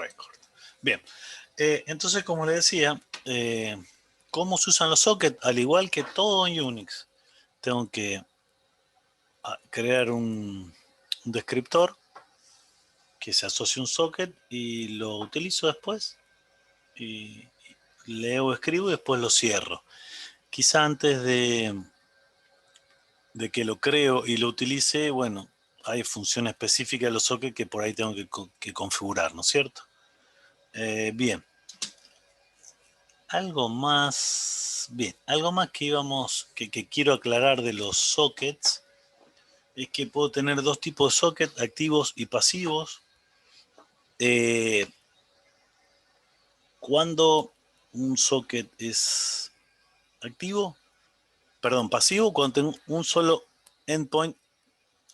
record. Bien, entonces como le decía, ¿cómo se usan los sockets? Al igual que todo en Unix, tengo que crear un descriptor que se asocie a un socket y lo utilizo después y leo, escribo y después lo cierro. Quizá antes de que lo creo y lo utilice, bueno, hay funciones específicas de los sockets que por ahí tengo que configurar, ¿no es cierto? Bien. Algo más que quiero aclarar de los sockets es que puedo tener dos tipos de sockets, activos y pasivos. Cuando un socket es pasivo, cuando tengo un solo endpoint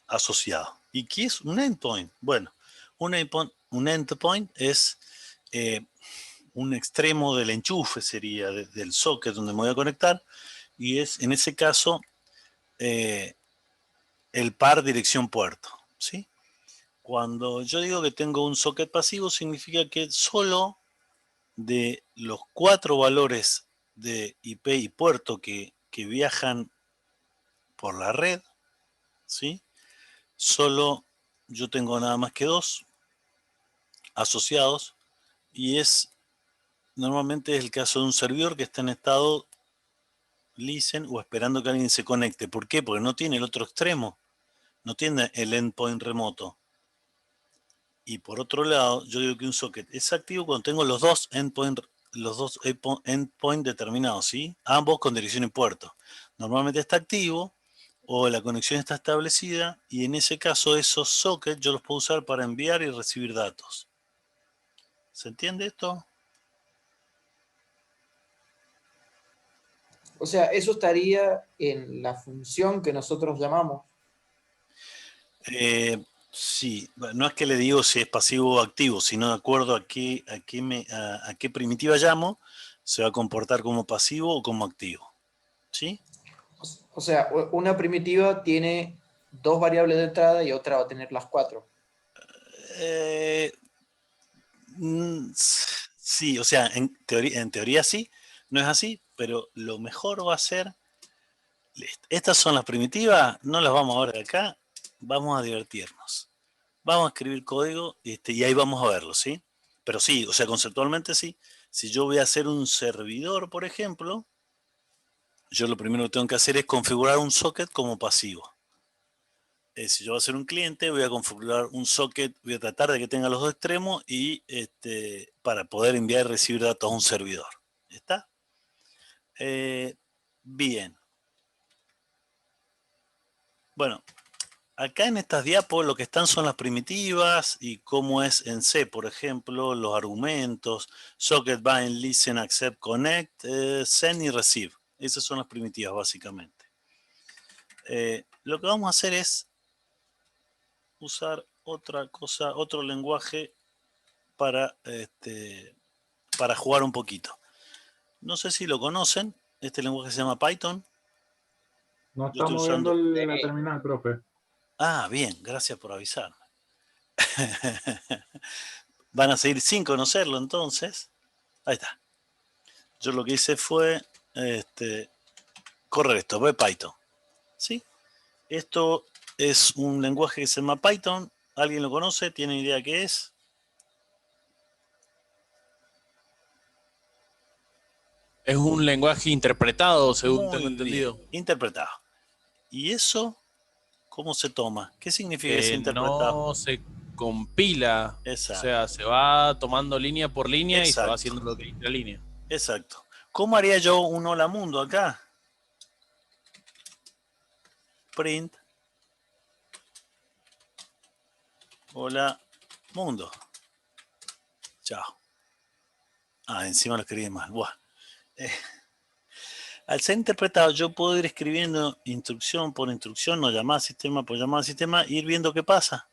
asociado. ¿Y qué es un endpoint? Bueno, un endpoint es un extremo del enchufe, sería del socket donde me voy a conectar, y es en ese caso el par dirección puerto, ¿sí? Cuando yo digo que tengo un socket pasivo, significa que solo de los 4 valores de IP y puerto que viajan por la red, ¿sí? Solo yo tengo nada más que 2 asociados, y normalmente es el caso de un servidor que está en estado listen o esperando que alguien se conecte. ¿Por qué? Porque no tiene el otro extremo, no tiene el endpoint remoto. Y por otro lado, yo digo que un socket es activo cuando tengo los dos endpoint determinados, ¿sí? Ambos con dirección y puerto. Normalmente está activo o la conexión está establecida, y en ese caso esos sockets yo los puedo usar para enviar y recibir datos. ¿Se entiende esto? O sea, eso estaría en la función que nosotros llamamos. Sí, no es que le digo si es pasivo o activo, sino de acuerdo a qué primitiva llamo, se va a comportar como pasivo o como activo. ¿Sí? O sea, una primitiva tiene 2 variables de entrada y otra va a tener las 4. Sí, o sea, en teoría sí, no es así, pero lo mejor va a ser, estas son las primitivas, no las vamos a ver de acá, vamos a divertirnos. Vamos a escribir código y ahí vamos a verlo, ¿sí? Pero sí, o sea, conceptualmente sí. Si yo voy a hacer un servidor, por ejemplo, yo lo primero que tengo que hacer es configurar un socket como pasivo. Si yo voy a hacer un cliente, voy a configurar un socket, voy a tratar de que tenga los dos extremos y para poder enviar y recibir datos a un servidor. ¿Está? Bien. Bueno, acá en estas diapos lo que están son las primitivas y cómo es en C, por ejemplo, los argumentos, socket bind, listen, accept, connect, send y receive. Esas son las primitivas básicamente. Lo que vamos a hacer es usar otra cosa, otro lenguaje para jugar un poquito. No sé si lo conocen, este lenguaje se llama Python. No Yo estoy estamos viendo usando... la terminal, profe. Ah, bien, gracias por avisarme. Van a seguir sin conocerlo entonces. Ahí está. Yo lo que hice fue correr esto, Python. ¿Sí? Esto es un lenguaje que se llama Python. ¿Alguien lo conoce? ¿Tiene idea qué es? Es un lenguaje interpretado, según tengo Muy bien, entendido. interpretado. ¿Y eso cómo se toma? ¿Qué significa ese interpretado? No se compila, o Exacto, sea, se va tomando línea por línea y se va exacto, haciendo lo que dice la línea. exacto. ¿Cómo haría yo un hola mundo acá? Print hola mundo. Chao. Ah, encima lo escribí mal. Buah. Al ser interpretado, yo puedo ir escribiendo instrucción por instrucción, o llamada sistema por llamada sistema, e ir viendo qué pasa.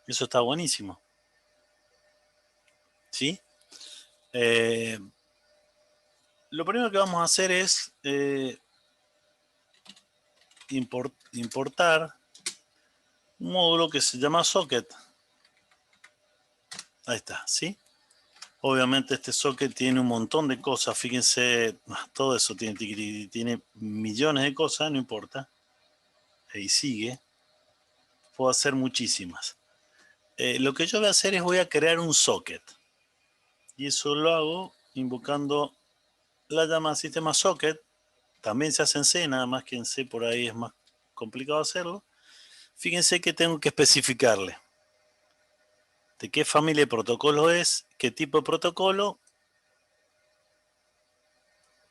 Eso está buenísimo. ¿Sí? Lo primero que vamos a hacer es importar un módulo que se llama socket. Ahí está, ¿sí? Obviamente este socket tiene un montón de cosas. Fíjense, todo eso tiene millones de cosas, no importa. Ahí sigue. Puedo hacer muchísimas. Lo que yo voy a hacer es voy a crear un socket. Y eso lo hago invocando la llamada sistema socket. También se hace en C, nada más que en C por ahí es más complicado hacerlo. Fíjense que tengo que especificarle de qué familia de protocolo es, qué tipo de protocolo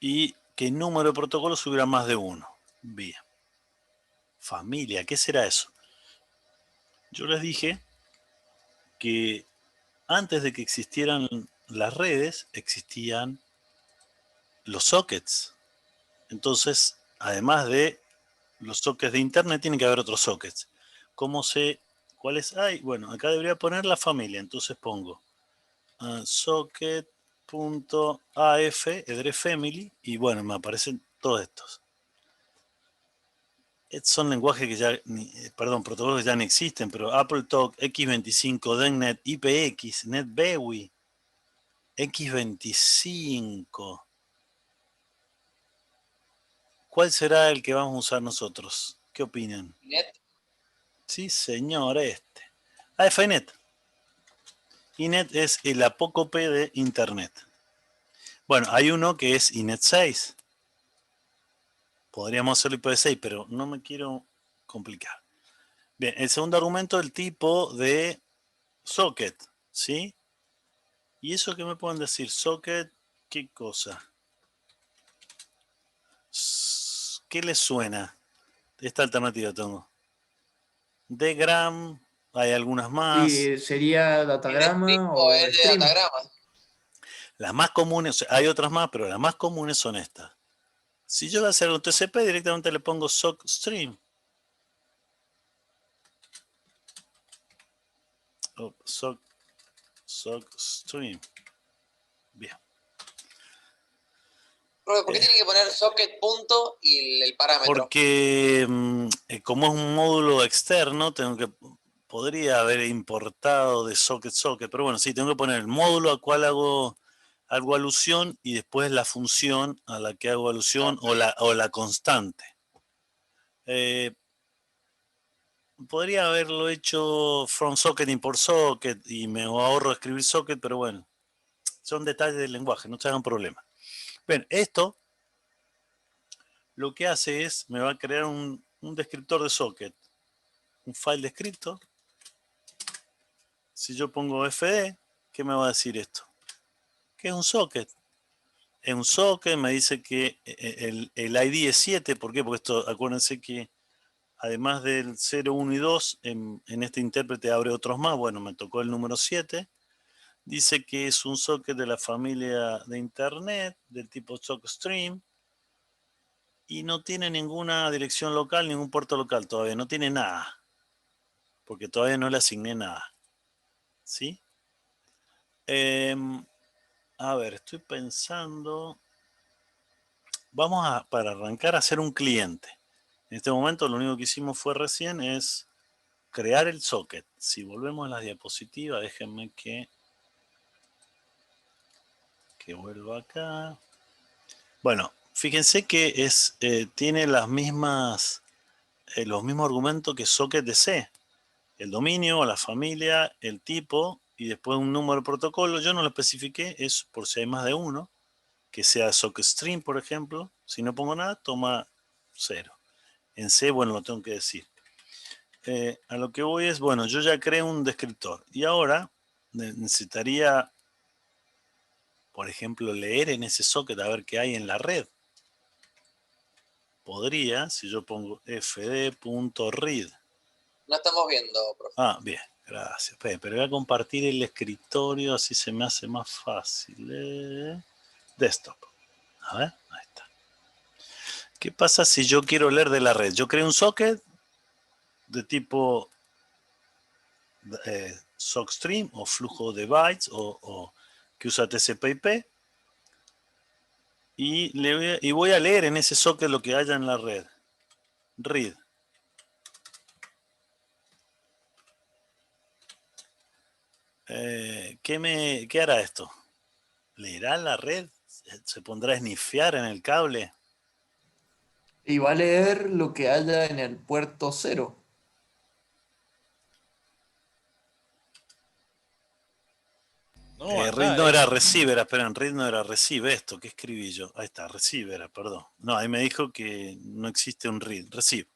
y qué número de protocolos hubiera más de uno. Bien. Familia, ¿qué será eso? Yo les dije que antes de que existieran las redes, existían los sockets. Entonces, además de los sockets de internet, tiene que haber otros sockets. ¿Cómo sé cuáles hay? Bueno, acá debería poner la familia. Entonces pongo socket.af, family, y bueno, me aparecen todos estos. Estos son lenguajes que ya, protocolos que ya no existen, pero AppleTalk, X25, DENNET, IPX, NetBEWI, X25. ¿Cuál será el que vamos a usar nosotros? ¿Qué opinan? Net. Sí, señor, este. AFNet. INET es el apócope de Internet. Bueno, hay uno que es INET 6. Podríamos hacerlo IPv6, pero no me quiero complicar. Bien, el segundo argumento, el tipo de socket, ¿sí? ¿Y eso qué me pueden decir? Socket, ¿qué cosa? ¿Qué les suena? Esta alternativa tengo. Dgram, hay algunas más. Y sería ¿Es de datagrama o o es de stream. datagrama? Las más comunes, o sea, hay otras más, pero las más comunes son estas. Si yo voy a hacer un TCP, directamente le pongo sock stream. Oh, sock stream. Bien. Profe, ¿por qué tiene que poner socket punto y el parámetro? Porque como es un módulo externo, podría haber importado de socket, pero bueno, sí, tengo que poner el módulo al cual hago alusión y después la función a la que hago alusión o la constante. Podría haberlo hecho from socket, import socket y me ahorro escribir socket, pero bueno, son detalles del lenguaje, no se hagan problema. Bien, esto lo que hace es, me va a crear un descriptor de socket, un file descripto. Si yo pongo fd, ¿qué me va a decir esto? ¿Qué es un socket? Es un socket, me dice que el ID es 7, ¿por qué? Porque esto, acuérdense que además del 0, 1 y 2, en este intérprete abre otros más, bueno, me tocó el número 7. Dice que es un socket de la familia de internet, del tipo sockstream, y no tiene ninguna dirección local, ningún puerto local todavía, no tiene nada, porque todavía no le asigné nada. ¿Sí? A ver, estoy pensando, para arrancar a hacer un cliente. En este momento lo único que hicimos fue recién es crear el socket. Si volvemos a la diapositiva, déjenme que vuelva acá. Bueno, fíjense que tiene los mismos argumentos que socket de C. El dominio, la familia, el tipo y después un número de protocolo. Yo no lo especifiqué, es por si hay más de uno. Que sea sockstream, por ejemplo. Si no pongo nada, toma 0. En C, bueno, lo tengo que decir. A lo que voy es, bueno, yo ya creé un descriptor. Y ahora necesitaría, por ejemplo, leer en ese socket a ver qué hay en la red. Podría, si yo pongo fd.read. No estamos viendo, profe. Ah, bien, gracias. Pero voy a compartir el escritorio, así se me hace más fácil. Desktop. A ver, ahí está. ¿Qué pasa si yo quiero leer de la red? Yo creo un socket de tipo sockstream o flujo de bytes o que usa TCP/IP y voy a leer en ese socket lo que haya en la red. Read. ¿Qué hará esto? ¿Leerá la red? ¿Se pondrá a snifear en el cable? Y va a leer lo que haya en el puerto 0. No, Read acá no era es. receiver, esperen, read no era receive esto, ¿qué escribí yo? Ahí está, receiver, perdón. No, ahí me dijo que no existe un read, receive.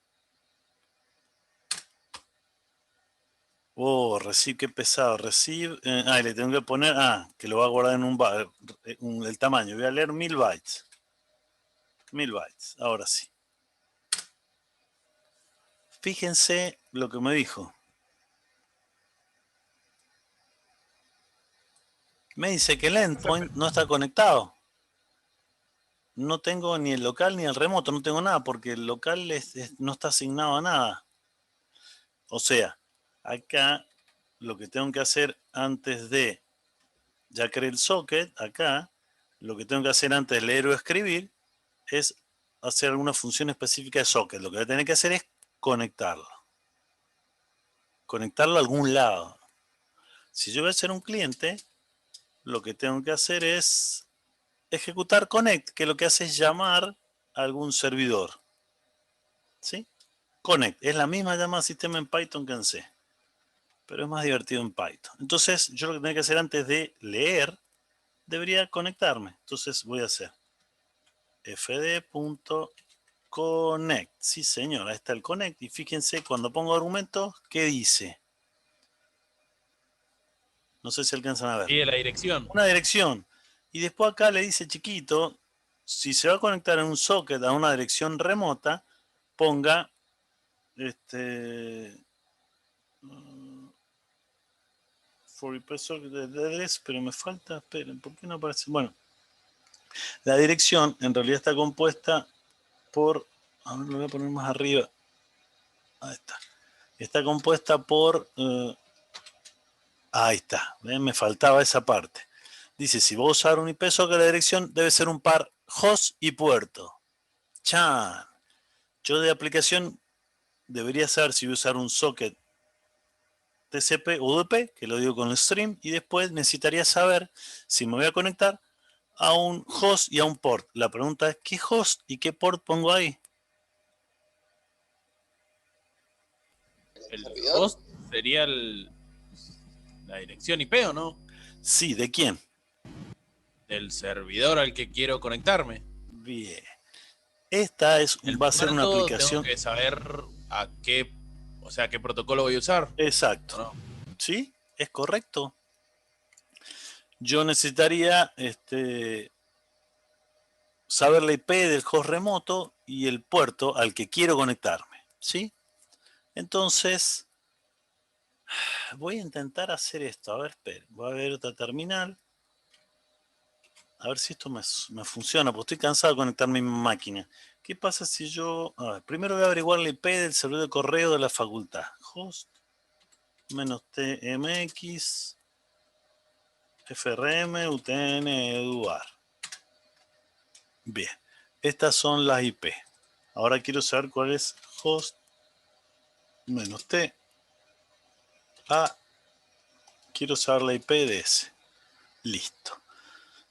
Oh, receive, qué pesado, receive. Le tengo que poner, que lo va a guardar en el tamaño. Voy a leer 1000 bytes. 1000 bytes, ahora sí. Fíjense lo que me dijo. Me dice que el endpoint no está conectado. No tengo ni el local ni el remoto, no tengo nada, porque el local no está asignado a nada. O sea, acá lo que tengo que hacer antes de, ya creé el socket, acá, lo que tengo que hacer antes de leer o escribir es hacer alguna función específica de socket. Lo que voy a tener que hacer es conectarlo. Conectarlo a algún lado. Si yo voy a ser un cliente, lo que tengo que hacer es ejecutar connect, que lo que hace es llamar a algún servidor. ¿Sí? Connect. Es la misma llamada sistema en Python que en C. Pero es más divertido en Python. Entonces, yo lo que tengo que hacer antes de leer, debería conectarme. Entonces voy a hacer fd.connect. Sí, señor, ahí está el connect. Y fíjense, cuando pongo argumentos, ¿qué dice? No sé si alcanzan a ver. Pide la dirección. Una dirección. Y después acá le dice chiquito, si se va a conectar en un socket a una dirección remota, ponga for IP socket address, pero me falta, esperen, ¿por qué no aparece? Bueno, la dirección en realidad está compuesta por, a ver, lo voy a poner más arriba, ahí está, está compuesta por, ahí está, me faltaba esa parte. Dice, si voy a usar un IP socket, la dirección debe ser un par host y puerto. Chan. Yo de aplicación debería saber si voy a usar un socket TCP o UDP, que lo digo con el stream, y después necesitaría saber si me voy a conectar a un host y a un port. La pregunta es, ¿qué host y qué port pongo ahí? El servidor. host sería la dirección IP, ¿o no? Sí, ¿de quién? Del servidor al que quiero conectarme. Bien. Esta El va a ser una puerto tengo aplicación. que saber a qué, o sea, qué protocolo voy a usar. Exacto. ¿No? ¿Sí? ¿Es correcto? Yo necesitaría saber la IP del host remoto y el puerto al que quiero conectarme. ¿Sí? Entonces, voy a intentar hacer esto. A ver, espera. Voy a ver otra terminal. A ver si esto me funciona, porque estoy cansado de conectarme a mi máquina. ¿Qué pasa si yo... A ver, primero voy a averiguar la IP del servidor de correo de la facultad. Host -tmx frm utn eduar. Bien, estas son las IP. Ahora quiero saber cuál es host -t a. Quiero saber la IP de ese. Listo.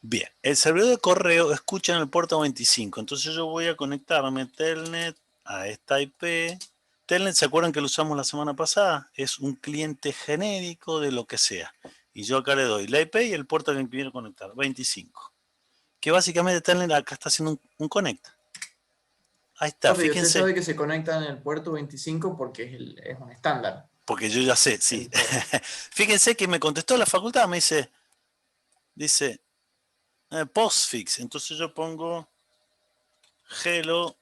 Bien, el servidor de correo escucha en el puerto 25, entonces yo voy a conectarme Telnet a esta IP. Telnet, ¿se acuerdan que lo usamos la semana pasada? Es un cliente genérico de lo que sea. Y yo acá le doy la IP y el puerto que quiero conectar, 25. Que básicamente Telnet acá está haciendo un connect. Ahí está, Profe, y usted fíjense, sabe que se conecta en el puerto 25 porque es un estándar. porque yo ya sé, sí. El puerto. Fíjense que me contestó la facultad, me dice postfix, entonces yo pongo hello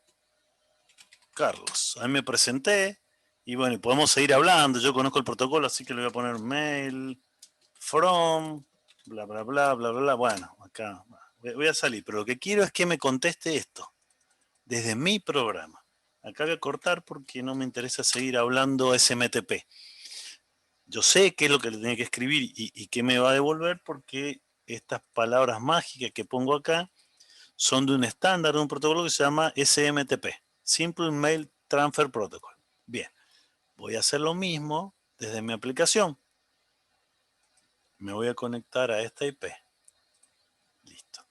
Carlos. Ahí me presenté y bueno, y podemos seguir hablando. Yo conozco el protocolo, así que le voy a poner mail from, bla, bla, bla, bla, bla. Bueno, acá voy a salir, pero lo que quiero es que me conteste esto desde mi programa. Acá voy a cortar porque no me interesa seguir hablando SMTP. Yo sé qué es lo que le tenía que escribir y qué me va a devolver porque estas palabras mágicas que pongo acá son de un estándar, de un protocolo que se llama SMTP, Simple Mail Transfer Protocol. Bien, voy a hacer lo mismo desde mi aplicación. Me voy a conectar a esta IP. Listo.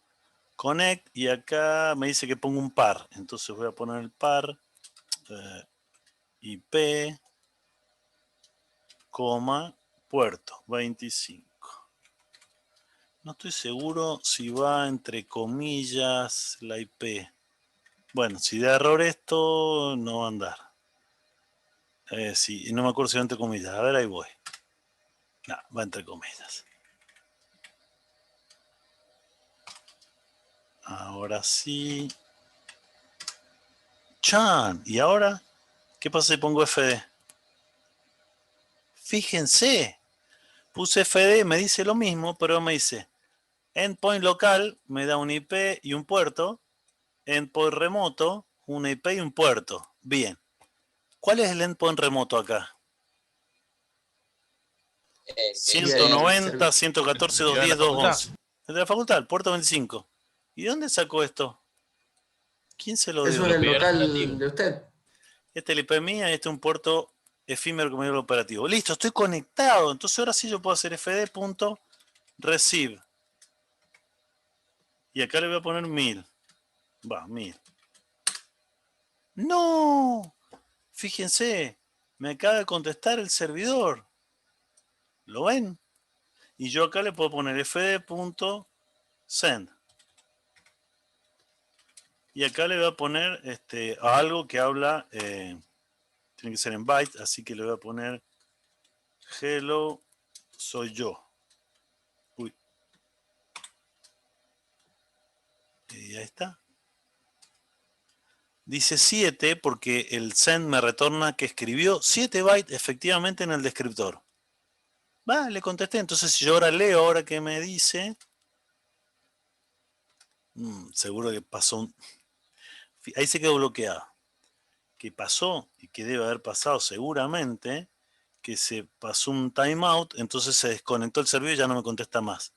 Connect y acá me dice que pongo un par. Entonces voy a poner el par IP, coma, puerto 25. No estoy seguro si va entre comillas la IP. Bueno, si da error esto, no va a andar. Sí, no me acuerdo si va entre comillas. A ver, ahí voy. No, va entre comillas. Ahora sí. ¡Chan! ¿Y ahora? ¿Qué pasa si pongo FD? Fíjense. Puse FD, me dice lo mismo, pero me dice endpoint local, me da un IP y un puerto. Endpoint remoto, una IP y un puerto. Bien. ¿Cuál es el endpoint remoto acá? El que dice- 190, 114, ¿El de la 210, facultad? 211. El de la facultad, el puerto 25. ¿Y dónde sacó esto? ¿Quién se lo Eso dio? es el pidieron local operativo. de usted. Este es el IP mía y este es un puerto efímero que me dio el operativo. Listo, estoy conectado. Entonces ahora sí yo puedo hacer fd.receive. Y acá le voy a poner 1000. Va, 1000. ¡No! Fíjense, me acaba de contestar el servidor. ¿Lo ven? Y yo acá le puedo poner fd.send. Y acá le voy a poner algo que habla, tiene que ser en bytes, así que le voy a poner hello, soy yo. Uy. Y ahí está. Dice 7 porque el send me retorna que escribió 7 bytes efectivamente en el descriptor. Va, le contesté. Entonces si yo ahora leo, ahora que me dice, seguro que pasó un... Ahí se quedó bloqueado. Que pasó y que debe haber pasado seguramente que se pasó un timeout, entonces se desconectó el servidor y ya no me contesta más.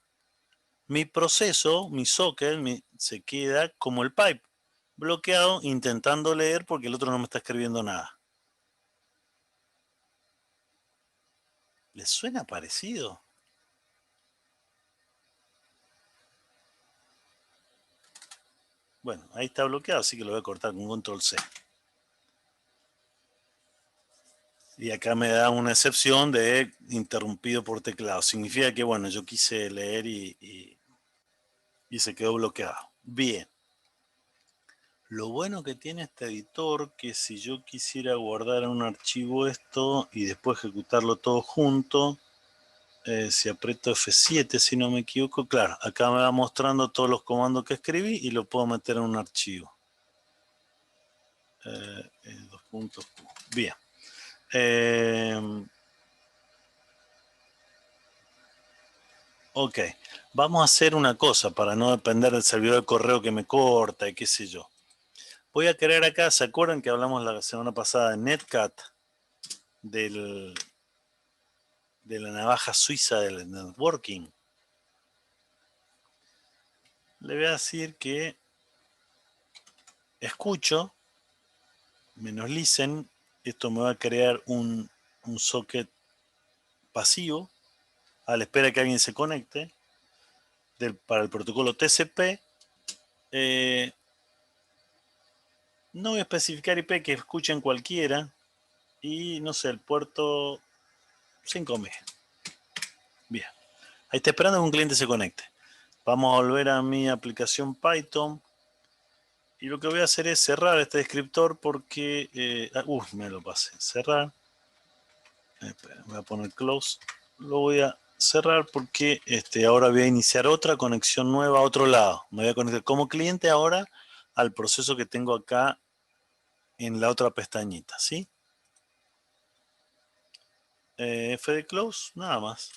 Mi proceso, mi socket, se queda como el pipe, bloqueado intentando leer porque el otro no me está escribiendo nada. ¿Les suena parecido? Bueno, ahí está bloqueado, así que lo voy a cortar con control C. Y acá me da una excepción de interrumpido por teclado. Significa que, bueno, yo quise leer y se quedó bloqueado. Bien. Lo bueno que tiene este editor, que si yo quisiera guardar en un archivo esto y después ejecutarlo todo junto, si aprieto F7, si no me equivoco, claro, acá me va mostrando todos los comandos que escribí y lo puedo meter en un archivo. Dos puntos. Bien. Ok, vamos a hacer una cosa para no depender del servidor de correo que me corta y qué sé yo. Voy a crear acá, ¿se acuerdan que hablamos la semana pasada de Netcat? De la navaja suiza del networking. Le voy a decir que escucho, menos listen, esto me va a crear un socket pasivo a la espera que alguien se conecte para el protocolo TCP. No voy a especificar IP, que escuchen cualquiera y no sé, el puerto 5.000. Bien, ahí está esperando que un cliente se conecte. Vamos a volver a mi aplicación Python. Y lo que voy a hacer es cerrar este descriptor porque... me lo pasé. Cerrar. Voy a poner close. Lo voy a cerrar porque ahora voy a iniciar otra conexión nueva a otro lado. Me voy a conectar como cliente ahora al proceso que tengo acá en la otra pestañita, ¿sí? Fd close, nada más.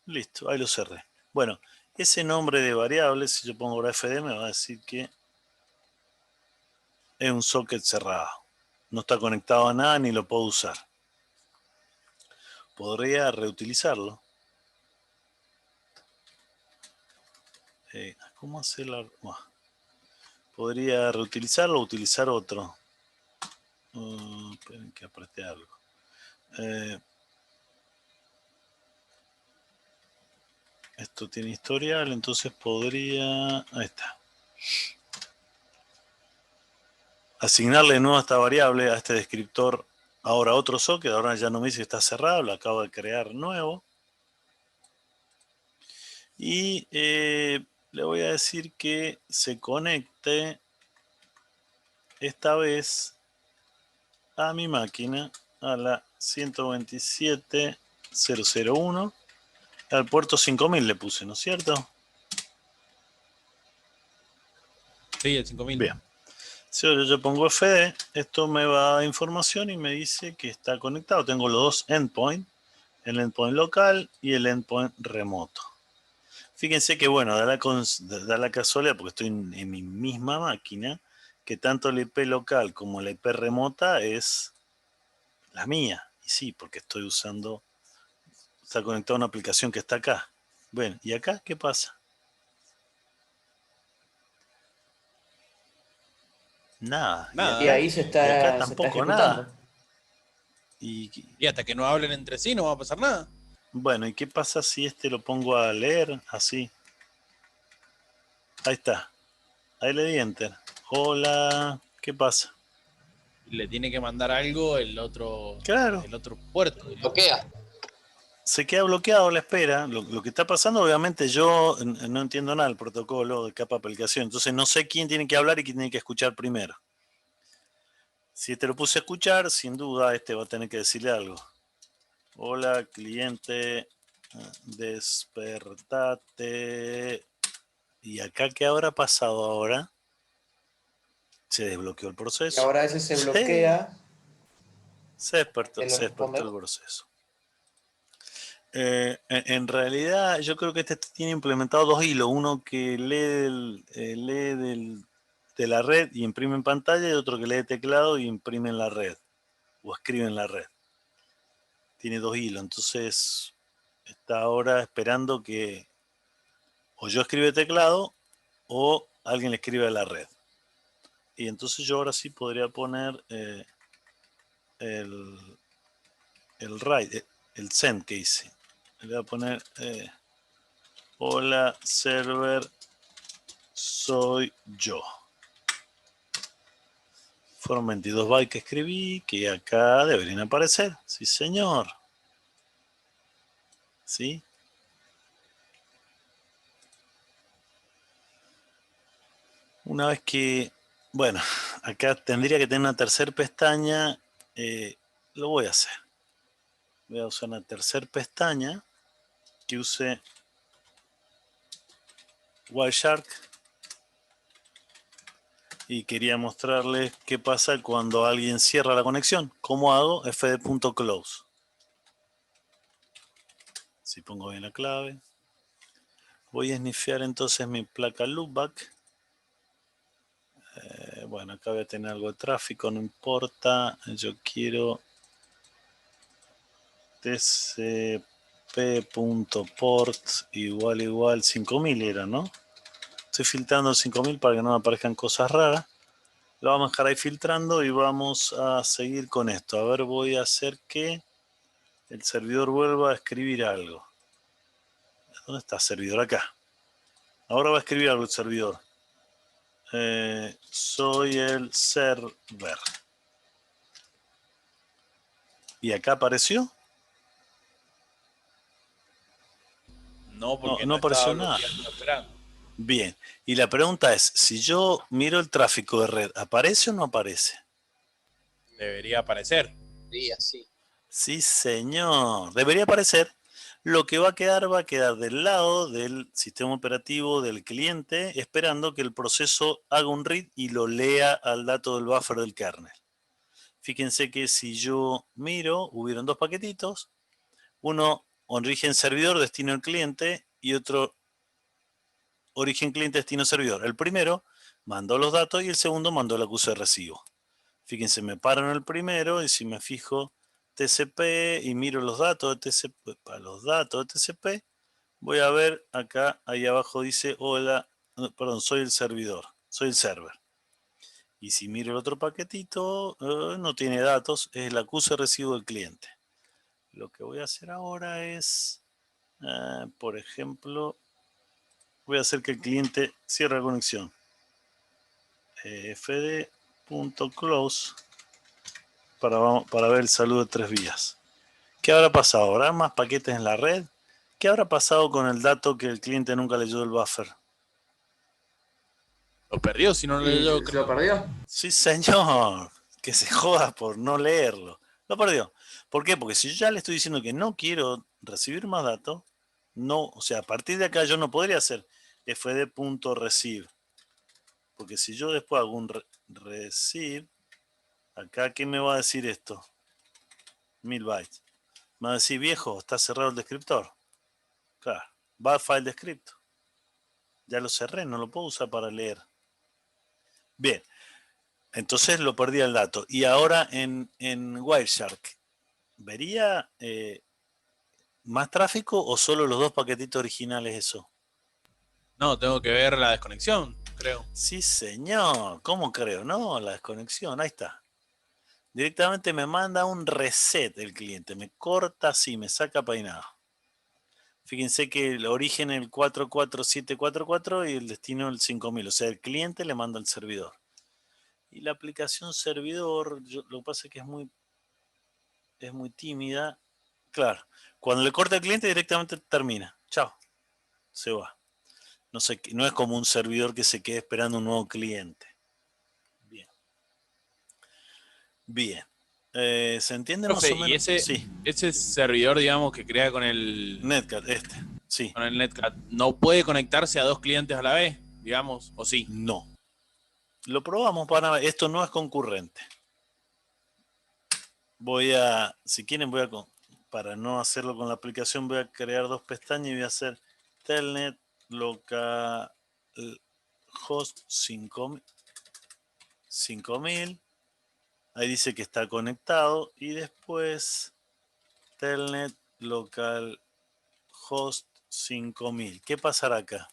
Listo, ahí lo cerré. Bueno, ese nombre de variable, si yo pongo ahora fd, me va a decir que es un socket cerrado. No está conectado a nada ni lo puedo usar. Podría reutilizarlo. ¿Cómo hacerlo? Podría reutilizarlo o utilizar otro. Esperen que apreté algo. Esto tiene historial, entonces podría... Ahí está. Asignarle de nuevo a esta variable, a este descriptor, ahora otro socket. Ahora ya no me dice que está cerrado, lo acabo de crear nuevo. Y le voy a decir que se conecte esta vez a mi máquina, a la 127.001, al puerto 5000 le puse, ¿no es cierto? Sí, el 5000. Bien. Si ahora yo pongo FD, esto me va a dar información y me dice que está conectado. Tengo los dos endpoints, el endpoint local y el endpoint remoto. Fíjense que, bueno, da la casualidad, porque estoy en mi misma máquina, que tanto la IP local como la IP remota es la mía. Y sí, porque estoy usando, está conectado a una aplicación que está acá. Bueno, ¿y acá qué pasa? Nada. Nada. Y ahí se Y acá está tampoco ejecutando. nada. Y hasta que no hablen entre sí no va a pasar nada. bueno, ¿y qué pasa si este lo pongo a leer así? Ahí está. Ahí le di enter. Hola, ¿qué pasa? Y le tiene que mandar algo Claro. el otro puerto. Bloquea. Se queda bloqueado la espera. Lo que está pasando, obviamente, yo no entiendo nada del protocolo de capa aplicación. Entonces no sé quién tiene que hablar y quién tiene que escuchar primero. Si te lo puse a escuchar, sin duda este va a tener que decirle algo. Hola, cliente, despertate. ¿Y acá qué habrá pasado ahora? Se desbloqueó el Y proceso. ahora ese se Sí, bloquea. se despertó ¿Te lo el responde? proceso. En realidad, yo creo que este tiene implementado dos hilos. Uno que lee de la red y imprime en pantalla, y otro que lee teclado y imprime en la red. O escribe en la red. Tiene dos hilos. Entonces, está ahora esperando que o yo escribe teclado o alguien le escribe a la red. Y entonces yo ahora sí podría poner el write, el send que hice. Le voy a poner hola server, soy yo. Fueron 22 bytes que escribí, que acá deberían aparecer. Sí, señor. ¿Sí? Una vez que, bueno, acá tendría que tener una tercera pestaña. Lo voy a hacer. Voy a usar una tercera pestaña que use Wireshark. Y quería mostrarles qué pasa cuando alguien cierra la conexión. ¿Cómo hago? fd.close. Si pongo bien la clave. Voy a snifear entonces mi placa loopback. Bueno, acá voy a tener algo de tráfico, no importa. Yo quiero tcp.port igual 5000 era, ¿no? Estoy filtrando el 5000 para que no me aparezcan cosas raras. Lo vamos a dejar ahí filtrando y vamos a seguir con esto. A ver, voy a hacer que el servidor vuelva a escribir algo. ¿Dónde está el servidor? Acá. Ahora va a escribir algo el servidor. Soy el server. ¿Y acá apareció? No, porque No no estaba apareció nada. bloqueando esperando. Bien. Y la pregunta es, si yo miro el tráfico de red, ¿aparece o no aparece? Debería aparecer. Sí, así. Sí, señor. Debería aparecer. Lo que va a quedar del lado del sistema operativo del cliente, esperando que el proceso haga un read y lo lea al dato del buffer del kernel. Fíjense que si yo miro, hubieron dos paquetitos. Uno, origen servidor, destino al cliente, y otro, origen cliente, destino servidor. El primero mandó los datos y el segundo mandó el acuse de recibo. Fíjense, me paro en el primero y si me fijo TCP y miro los datos de TCP, para los datos de TCP, voy a ver acá, ahí abajo dice, hola, perdón, soy el servidor, soy el server. Y si miro el otro paquetito, no tiene datos, es el acuse de recibo del cliente. Lo que voy a hacer ahora es Por ejemplo, voy a hacer que el cliente cierre la conexión. fd.close para ver el saludo de 3 vías. ¿Qué habrá pasado? ¿Habrá más paquetes en la red? ¿Qué habrá pasado con el dato que el cliente nunca leyó del buffer? Lo perdió, si no lo ¿Y leyó. se lo perdió? Sí, señor. Que se joda por no leerlo. Lo perdió. ¿Por qué? Porque si yo ya le estoy diciendo que no quiero recibir más datos, no, o sea, a partir de acá yo no podría hacer fd.receive. Porque si yo después hago un receive, acá, ¿qué me va a decir esto? 1000 bytes. Me va a decir, viejo, está cerrado el descriptor. Claro, va al file descript. Ya lo cerré, no lo puedo usar para leer. Bien, entonces lo perdí el dato. Y ahora en Wireshark, ¿vería más tráfico o solo los 2 paquetitos originales eso? No, tengo que ver la desconexión, creo. Sí, señor. ¿Cómo creo? No, la desconexión, ahí está. Directamente me manda un reset el cliente. Me corta así, me saca peinado. Fíjense que el origen es el 44744 y el destino el 5000. O sea, el cliente le manda al servidor. Y la aplicación servidor, lo que pasa es que es muy tímida. Claro, cuando le corta al cliente directamente termina. Chao, se va. No sé, no es como un servidor que se quede esperando un nuevo cliente. Bien. Bien. ¿Se entiende más Profe, o y menos? Sí, ese servidor, digamos, que crea con Netcat, sí. con el Netcat, ¿no puede conectarse a 2 clientes a la vez, digamos? ¿O sí? No. Lo probamos para ver. Esto no es concurrente. Si quieren, para no hacerlo con la aplicación, voy a crear 2 pestañas y voy a hacer telnet localhost 5000. Ahí dice que está conectado y después telnet localhost 5000. ¿Qué pasará acá?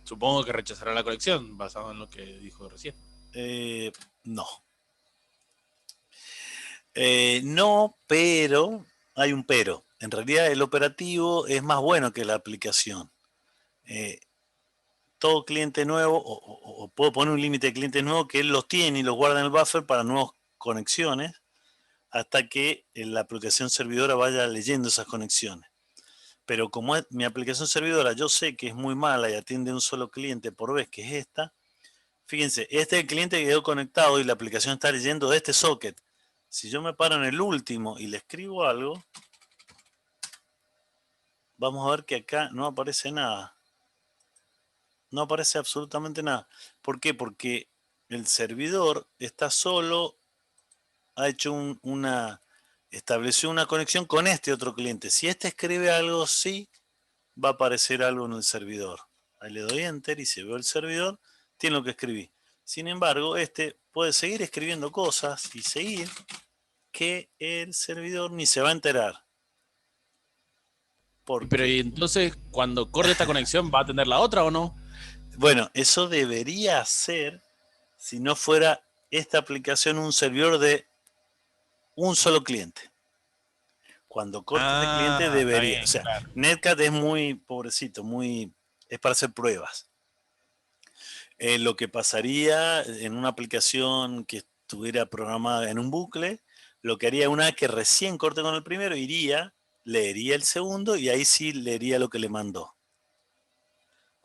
Supongo que rechazará la conexión, basado en lo que dijo recién. No. No, pero hay un pero. En realidad el operativo es más bueno que la aplicación. Todo cliente nuevo, o puedo poner un límite de clientes nuevos que él los tiene y los guarda en el buffer para nuevas conexiones, hasta que la aplicación servidora vaya leyendo esas conexiones. Pero como es mi aplicación servidora, yo sé que es muy mala y atiende un solo cliente por vez, que es esta. Fíjense, este es el cliente que quedó conectado y la aplicación está leyendo de este socket. Si yo me paro en el último y le escribo algo, vamos a ver que acá no aparece nada. No aparece absolutamente nada. ¿Por qué? Porque el servidor está solo, ha hecho estableció una conexión con este otro cliente. Si este escribe algo, sí, va a aparecer algo en el servidor. Ahí le doy enter y si veo el servidor, tiene lo que escribí. Sin embargo, este puede seguir escribiendo cosas y seguir que el servidor ni se va a enterar. ¿Por Pero qué? y entonces, cuando corte esta conexión, ¿va a atender la otra o no? Bueno, eso debería ser si no fuera esta aplicación un servidor de un solo cliente. Cuando corte este cliente Está debería. O bien, sea, claro. Netcat es muy pobrecito, es para hacer pruebas. Lo que pasaría en una aplicación que estuviera programada en un bucle, lo que haría una vez que recién corte con el primero, leería el segundo y ahí sí leería lo que le mandó.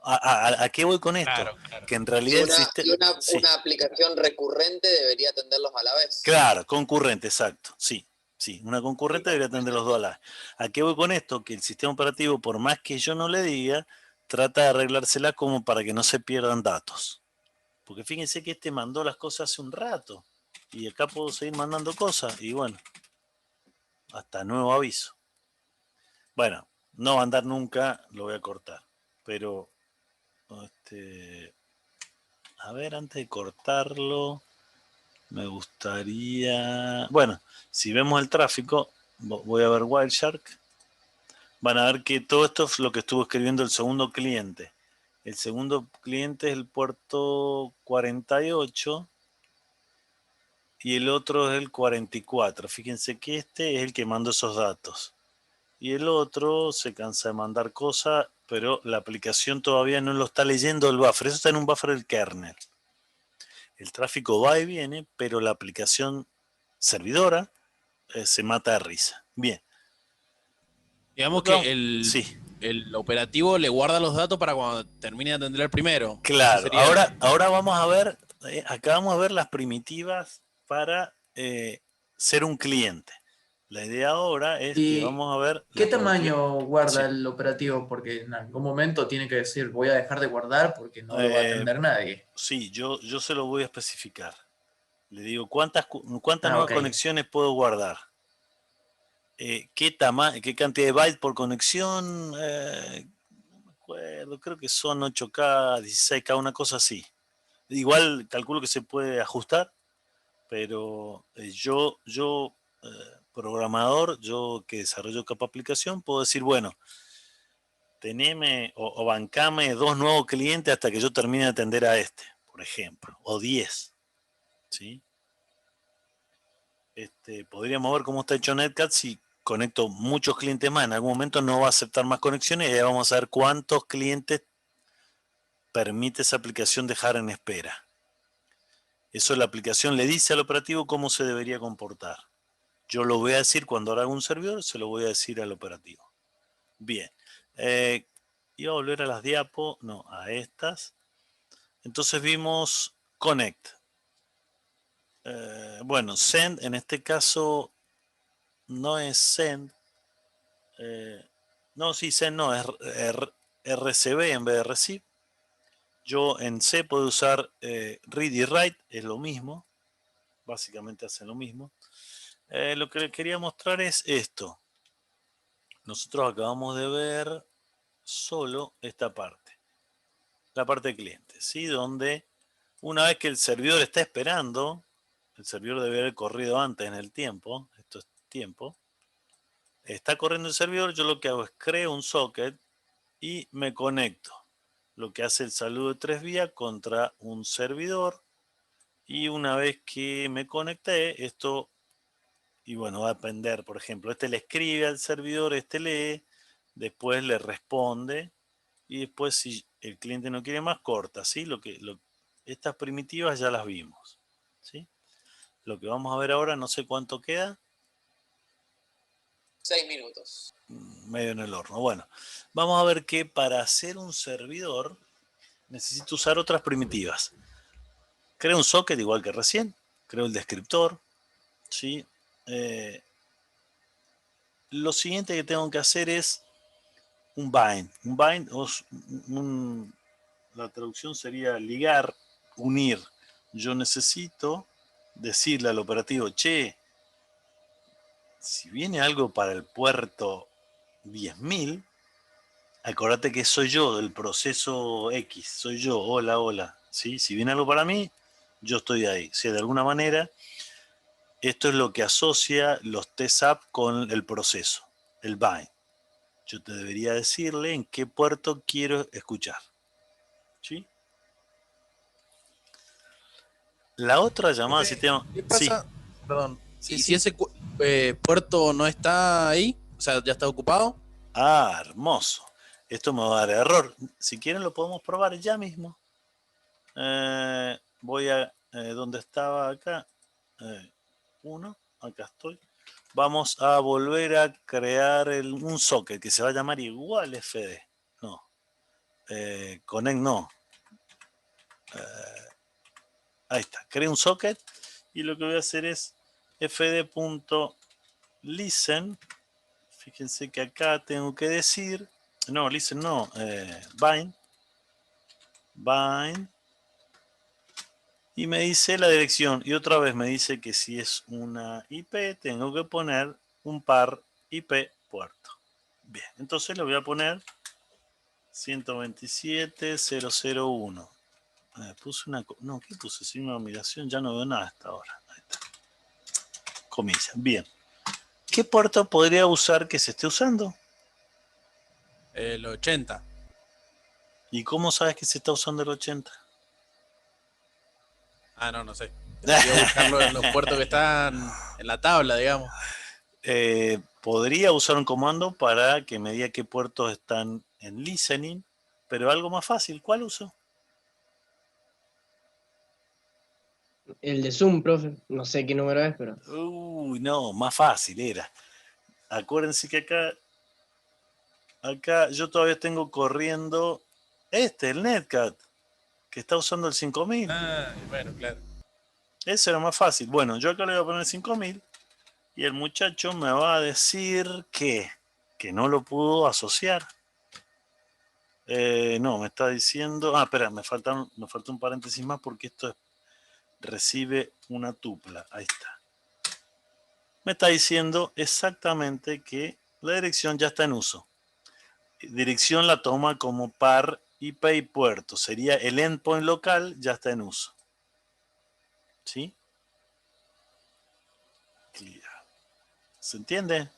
¿A qué voy con esto? Claro, claro. Que en Y realidad el una, sistema... y una, Sí, una aplicación recurrente debería atenderlos a la vez. claro, concurrente, exacto. Sí, sí, una concurrente debería atender los dos a la vez. ¿A qué voy con esto? Que el sistema operativo, por más que yo no le diga, trata de arreglársela como para que no se pierdan datos. Porque fíjense que este mandó las cosas hace un rato. Y acá puedo seguir mandando cosas. Y bueno, hasta nuevo aviso. Bueno, no va a andar nunca, lo voy a cortar. Pero, a ver, antes de cortarlo, me gustaría... Bueno, si vemos el tráfico, voy a ver Wireshark. Van a ver que todo esto es lo que estuvo escribiendo el segundo cliente. El segundo cliente es el puerto 48. y el otro es el 44. Fíjense que este es el que manda esos datos. Y el otro se cansa de mandar cosas, pero la aplicación todavía no lo está leyendo el buffer. Eso está en un buffer del kernel. El tráfico va y viene, pero la aplicación servidora se mata de risa. Bien. Digamos que Sí, el operativo le guarda los datos para cuando termine de atender el primero. Ese claro. sería el- Ahora vamos a ver, acá vamos a ver las primitivas para ser un cliente. La idea ahora es que ¿Y vamos a ver qué las primitivas. tamaño guarda Sí. el operativo? Porque en algún momento tiene que decir, voy a dejar de guardar porque no lo va a Eh, atender nadie. sí, yo se lo voy a especificar. Le digo, ¿cuántas Ah, nuevas ok. conexiones puedo guardar? ¿Qué cantidad de bytes por conexión? No me acuerdo, creo que son 8K, 16K, una cosa así. Igual calculo que se puede ajustar, pero programador, yo que desarrollo capa aplicación, puedo decir, bueno, teneme o bancame 2 nuevos clientes hasta que yo termine de atender a este, por ejemplo, o 10, ¿sí? Podríamos ver cómo está hecho Netcat si conecto muchos clientes más. En algún momento no va a aceptar más conexiones y ya vamos a ver cuántos clientes permite esa aplicación dejar en espera. Eso la aplicación le dice al operativo cómo se debería comportar. Yo lo voy a decir cuando haga un servidor, se lo voy a decir al operativo. Bien. Iba a volver a las diapos, no, a estas. Entonces vimos Connect. Bueno, Send en este caso no es Send. No, sí, Send no, es RCB en vez de Receive. Yo en C puedo usar Read y Write, es lo mismo. Básicamente hacen lo mismo. Lo que les quería mostrar es esto. Nosotros acabamos de ver solo esta parte. La parte de cliente, ¿sí? Donde una vez que el servidor está esperando, el servidor debe haber corrido antes en el tiempo, esto es tiempo, está corriendo el servidor, yo lo que hago es creo un socket y me conecto. Lo que hace el saludo de 3 vías contra un servidor. Y una vez que me conecté, esto, y bueno, va a depender, por ejemplo, este le escribe al servidor, este lee, después le responde, y después si el cliente no quiere más, corta, ¿sí? Estas primitivas ya las vimos, ¿sí? Lo que vamos a ver ahora, no sé cuánto queda. 6 minutos. Medio en el horno. Bueno, vamos a ver que para hacer un servidor necesito usar otras primitivas. Creo un socket igual que recién, creo el descriptor, ¿sí? Lo siguiente que tengo que hacer es un bind. Un bind, la traducción sería ligar, unir. Yo necesito decirle al operativo, che, si viene algo para el puerto 10.000, acordate que soy yo del proceso X, soy yo, hola, hola. ¿Sí? Si viene algo para mí, yo estoy ahí. O sea, de alguna manera, esto es lo que asocia los TSAP con el proceso, el bind. Yo te debería decirle en qué puerto quiero escuchar. ¿Sí? La otra llamada al sistema... ¿Qué Sí, pasa? Perdón. sí, ¿Y si sí. ese puerto no está ahí? O sea, ya está ocupado. Ah, hermoso. Esto me va a dar error. Si quieren lo podemos probar ya mismo. Voy a donde estaba acá. Acá estoy. Vamos a volver a crear un socket que se va a llamar igual FD. No. Connect no. Ahí está. Creo un socket y lo que voy a hacer es fd.listen. Fíjense que acá tengo que decir, no, listen no, bind, y me dice la dirección, y otra vez me dice que si es una IP, tengo que poner un par IP puerto. Bien, entonces le voy a poner 127.001. Puse una, no, ¿qué puse? Sin una numeración, ya no veo nada hasta ahora. Ahí está. Comillas, bien. ¿Qué puerto podría usar que se esté usando? El 80. ¿Y cómo sabes que se está usando el 80? Ah, no, no sé. Voy a buscarlo en los puertos que están en la tabla, digamos. Podría usar un comando para que me diga qué puertos están en listening, pero algo más fácil. ¿Cuál uso? El de Zoom, profe. No sé qué número es, pero. Uy, no, más fácil era. Acuérdense que acá yo todavía tengo corriendo el Netcat, que está usando el 5000. Ah, bueno, claro. Ese era más fácil. Bueno, yo acá le voy a poner 5000 y el muchacho me va a decir que no lo pudo asociar. No, me está diciendo... Ah, espera, me falta un paréntesis más porque esto recibe una tupla. Ahí está. Me está diciendo exactamente que la dirección ya está en uso. Dirección la toma como par IP y puerto. Sería el endpoint local, ya está en uso. ¿Sí? ¿Se entiende?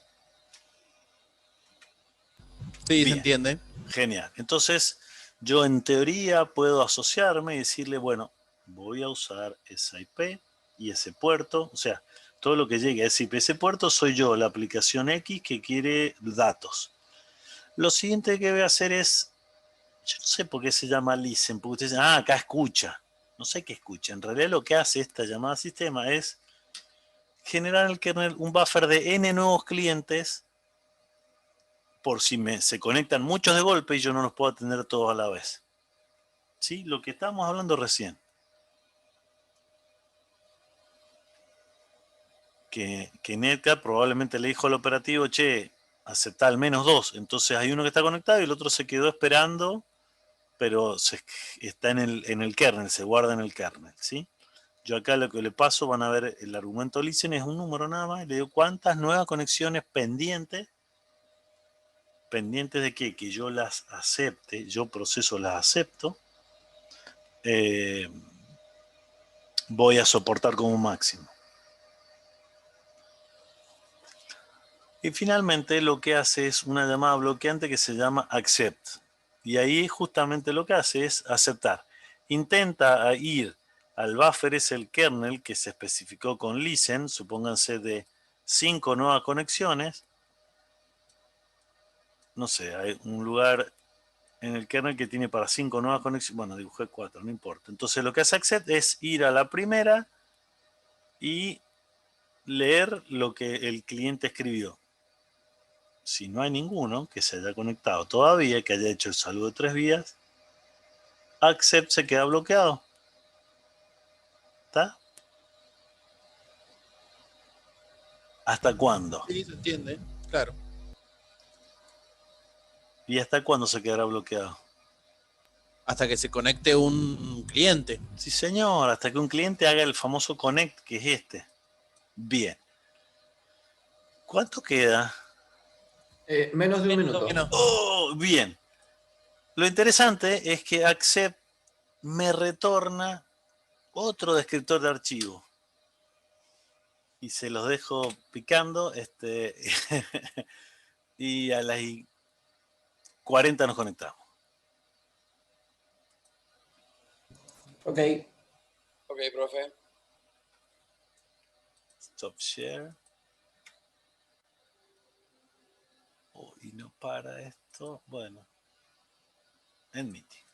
Sí, se Bien. entiende. Genial. Entonces, yo en teoría puedo asociarme y decirle, bueno, voy a usar esa IP y ese puerto, o sea, todo lo que llegue a ese IP, ese puerto soy yo, la aplicación X que quiere datos. Lo siguiente que voy a hacer es, yo no sé por qué se llama listen, porque ustedes dicen, acá escucha. No sé qué escucha. En realidad lo que hace esta llamada sistema es generar en el kernel un buffer de n nuevos clientes por si se conectan muchos de golpe y yo no los puedo atender todos a la vez. ¿Sí? Lo que estábamos hablando recién. Que Netcat probablemente le dijo al operativo, che, acepta al menos 2. Entonces hay uno que está conectado y el otro se quedó esperando, pero está en el kernel, se guarda en el kernel. ¿Sí? Yo acá lo que le paso, van a ver el argumento listen, es un número nada más, y le digo cuántas nuevas conexiones pendientes de qué, que yo las acepte, yo proceso las acepto, voy a soportar como máximo. Y finalmente lo que hace es una llamada bloqueante que se llama accept. Y ahí justamente lo que hace es aceptar. Intenta ir al buffer, es el kernel que se especificó con listen, supónganse de 5 nuevas conexiones. No sé, hay un lugar en el kernel que tiene para 5 nuevas conexiones. Bueno, dibujé 4, no importa. Entonces lo que hace accept es ir a la primera y leer lo que el cliente escribió. Si no hay ninguno que se haya conectado todavía, que haya hecho el saludo de 3 vías, accept se queda bloqueado. ¿Está? ¿Hasta cuándo? Sí, se entiende, claro. ¿Y hasta cuándo se quedará bloqueado? Hasta que se conecte un cliente. Sí, señor, hasta que un cliente haga el famoso connect, que es este. Bien. ¿Cuánto queda? Menos de un minuto. Bueno, Oh, bien. Lo interesante es que accept me retorna otro descriptor de archivo. Y se los dejo picando. Y a las 40 nos conectamos. Ok. Ok, profe. Stop share. Oh, y no para esto. Bueno. En meeting.